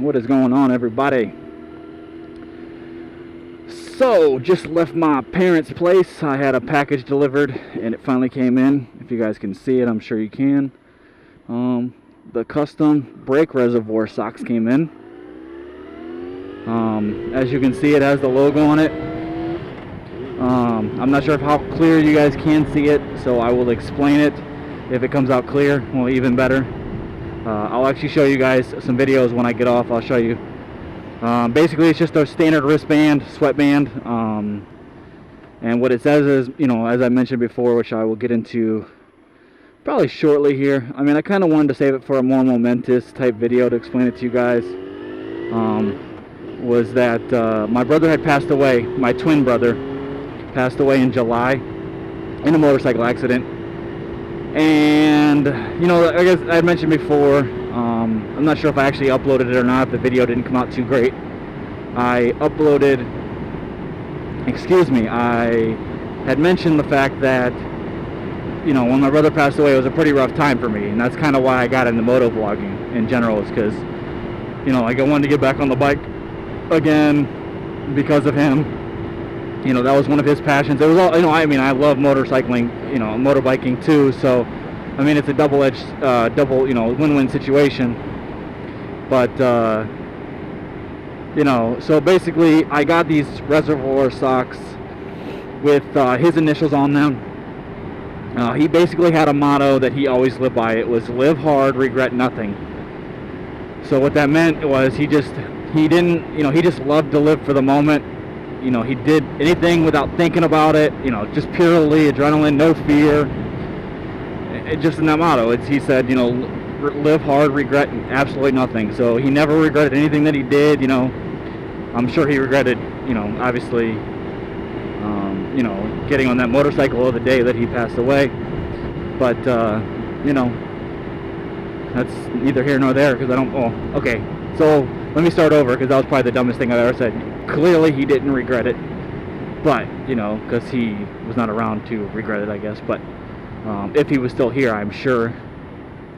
What is going on, everybody? So, just left my parents' place. I had a package delivered and it finally came in. If you guys can see it, I'm sure you can. The custom brake reservoir socks came in. As you can see, it has the logo on it. I'm not sure how clear you guys can see it, so I will explain it. If it comes out clear, well, even better. I'll actually show you guys some videos when I get off. I'll show you. Basically, it's just a standard wristband, sweatband, and what it says is, you know, as I mentioned before, which I will get into probably shortly here. I mean, I kind of wanted to save it for a more momentous type video to explain it to you guys. Was that my brother had passed away. My twin brother passed away in July in a motorcycle accident. And, you know, I guess I had mentioned before, I'm not sure if I actually uploaded it or not. The video didn't come out too great. I had mentioned the fact that, you know, when my brother passed away, it was a pretty rough time for me. And that's kind of why I got into motovlogging in general, is because, you know, like I wanted to get back on the bike again because of him. You know, that was one of his passions. It was all, you know, I mean, I love motorcycling, you know, motorbiking too. So, I mean, it's a double-edged, you know, win-win situation. But, you know, so basically, I got these reservoir socks with his initials on them. He basically had a motto that he always lived by. It was live hard, regret nothing. So what that meant was he just loved to live for the moment. You know, he did anything without thinking about it, you know, just purely adrenaline, no fear. It just in that motto, he said, you know, live hard, regret absolutely nothing. So he never regretted anything that he did, you know. I'm sure he regretted, you know, obviously, you know, getting on that motorcycle of the day that he passed away. But, you know, that's neither here nor there, because I don't, oh, okay. So let me start over, because that was probably the dumbest thing I've ever said. Clearly he didn't regret it, but, you know, because he was not around to regret it, I guess. But if he was still here, I'm sure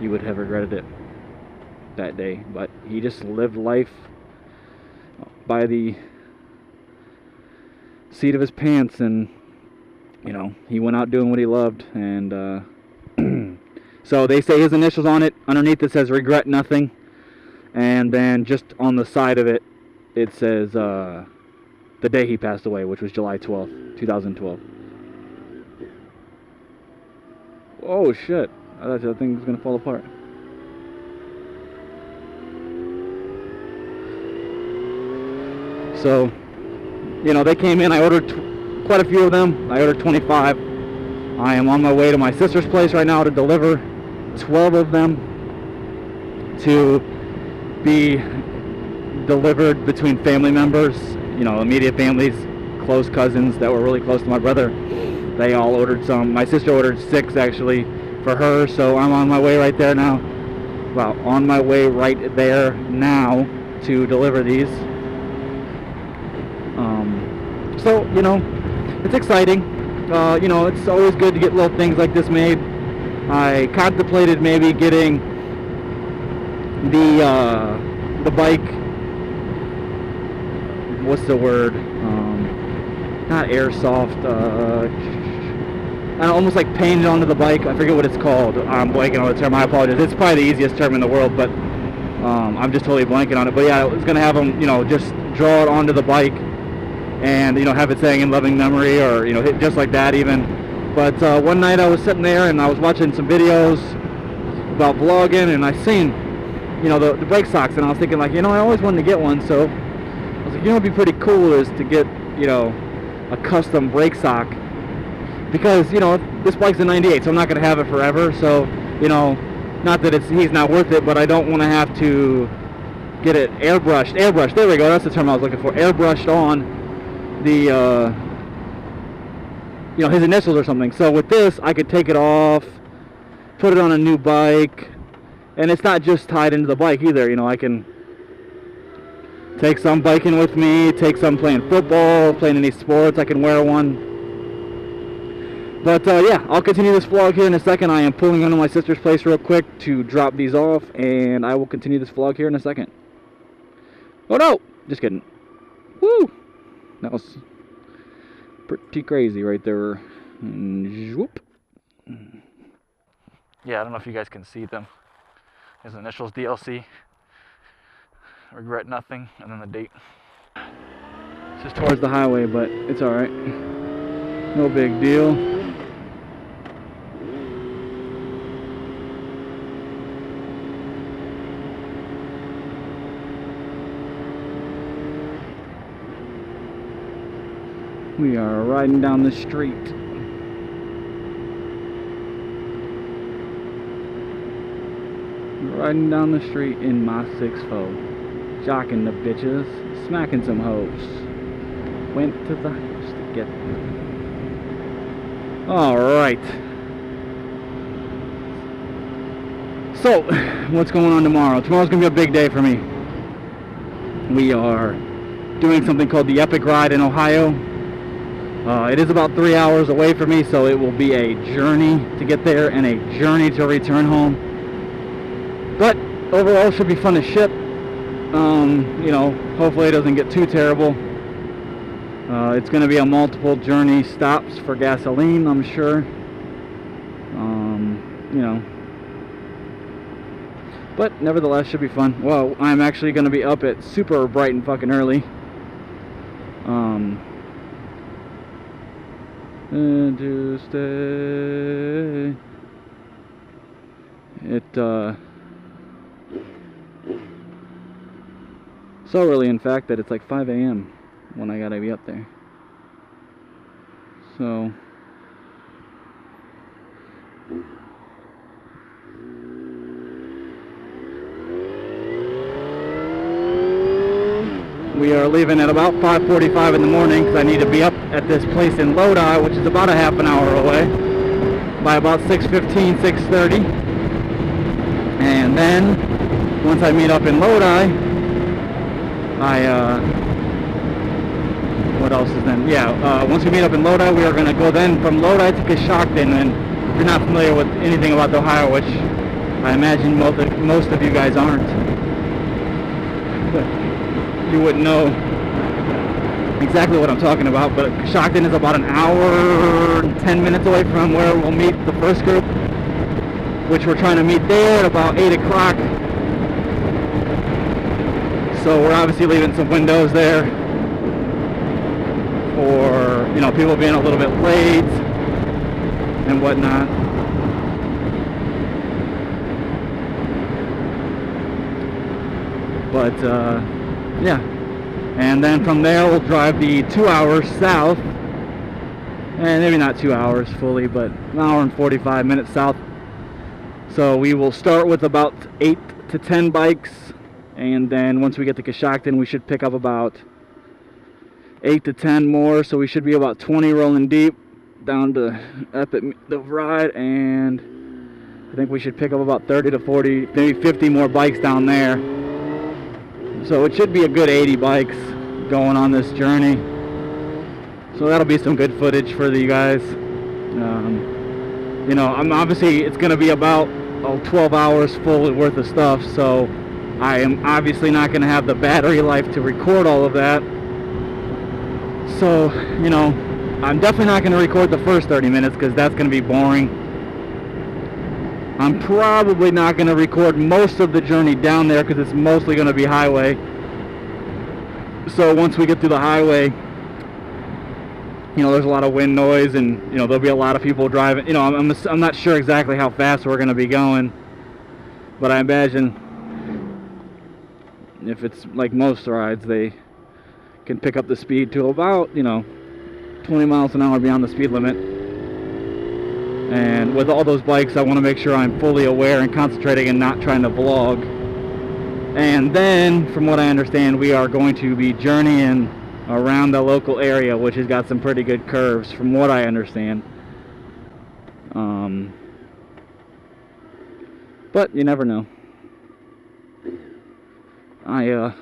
he would have regretted it that day. But he just lived life by the seat of his pants, and, you know, he went out doing what he loved. And so they say his initials on it. Underneath it says regret nothing. And then just on the side of it, it says the day he passed away, which was July 12th, 2012. Oh shit, I thought that thing was going to fall apart. So, you know, they came in. I ordered quite a few of them. I ordered 25. I am on my way to my sister's place right now to deliver 12 of them to be delivered between family members, you know, immediate families, close cousins that were really close to my brother. They all ordered some. My sister ordered 6 actually for her, so I'm on my way right there now. Well, on my way right there now to deliver these. So, you know, it's exciting. You know, it's always good to get little things like this made. I contemplated maybe getting the bike, what's the word, not airsoft, almost like painted onto the bike. I forget what it's called. I'm blanking on the term. I apologize. It's probably the easiest term in the world, but I'm just totally blanking on it. But yeah, I was gonna have them, you know, just draw it onto the bike, and, you know, have it saying in loving memory, or, you know, hit just like that even. But one night I was sitting there and I was watching some videos about vlogging, and I seen, you know, the brake socks, and I was thinking, like, you know, I always wanted to get one. So I was like, you know, it'd be pretty cool is to get, you know, a custom brake sock, because, you know, this bike's a 98, so I'm not going to have it forever. So, you know, not that he's not worth it, but I don't want to have to get it airbrushed, there we go, that's the term I was looking for, airbrushed on the, you know, his initials or something. So with this, I could take it off, put it on a new bike, and it's not just tied into the bike either. You know, I can take some biking with me, take some playing football, playing any sports. I can wear one. But yeah, I'll continue this vlog here in a second. I am pulling into my sister's place real quick to drop these off, and I will continue this vlog here in a second. Oh no! Just kidding. Woo! That was pretty crazy right there. And whoop. Yeah, I don't know if you guys can see them. His initials DLC. Regret nothing, and then the date. It's just towards the highway, but it's alright. No big deal. We are riding down the street. Riding down the street in my 6'4", jocking the bitches, smacking some hoes. Went to the house to get them. Alright. So, what's going on tomorrow? Tomorrow's gonna be a big day for me. We are doing something called the Epic Ride in Ohio. It is about 3 hours away from me, so it will be a journey to get there and a journey to return home. But overall, should be fun as shit. You know, hopefully it doesn't get too terrible. It's going to be a multiple journey stops for gasoline, I'm sure. You know, but nevertheless, should be fun. Well, I'm actually going to be up at super bright and fucking early. And to stay. So early, in fact, that it's like 5 a.m. when I gotta be up there. So we are leaving at about 5:45 in the morning because I need to be up at this place in Lodi, which is about a half an hour away, by about 6:15, 6:30. And then once I meet up in Lodi, what else is then? Yeah, once we meet up in Lodi, we are going to go then from Lodi to SHOCKDiiESEL. And if you're not familiar with anything about Ohio, which I imagine most of you guys aren't, you wouldn't know exactly what I'm talking about, but SHOCKDiiESEL is about an hour and 10 minutes away from where we'll meet the first group, which we're trying to meet there at about 8 o'clock. So we're obviously leaving some windows there for, you know, people being a little bit late and whatnot. But yeah, and then from there we'll drive the 2 hours south, and maybe not 2 hours fully, but an hour and 45 minutes south. So we will start with about 8 to 10 bikes, and then once we get to SHOCKDiiESEL, we should pick up about 8 to 10 more, so we should be about 20 rolling deep down to Epic the ride, and I think we should pick up about 30 to 40, maybe 50 more bikes down there. So it should be a good 80 bikes going on this journey. So that'll be some good footage for you guys. You know, obviously it's going to be about 12 hours full worth of stuff, so I am obviously not going to have the battery life to record all of that. So, you know, I'm definitely not going to record the first 30 minutes because that's going to be boring. I'm probably not going to record most of the journey down there because it's mostly going to be highway. So once we get through the highway, you know, there's a lot of wind noise, and you know, there'll be a lot of people driving. You know, I'm not sure exactly how fast we're going to be going, but I imagine if it's like most rides, they can pick up the speed to about, you know, 20 miles an hour beyond the speed limit. And with all those bikes, I want to make sure I'm fully aware and concentrating and not trying to vlog. And then, from what I understand, we are going to be journeying around the local area, which has got some pretty good curves, from what I understand. But you never know. I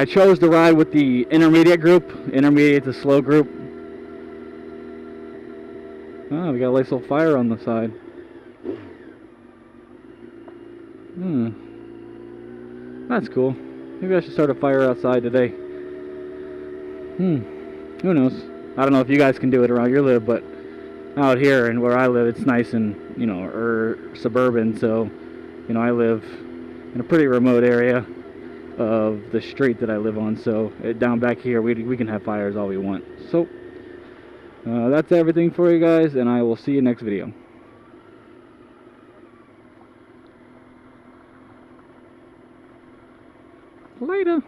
chose to ride with the intermediate group, intermediate to slow group. Oh, we got a nice little fire on the side. That's cool. Maybe I should start a fire outside today. Who knows? I don't know if you guys can do it around your live, but out here and where I live, it's nice and, you know, suburban. So, you know, I live in a pretty remote area of the street that I live on. So down back here, we can have fires all we want. So that's everything for you guys, and I will see you next video. Later.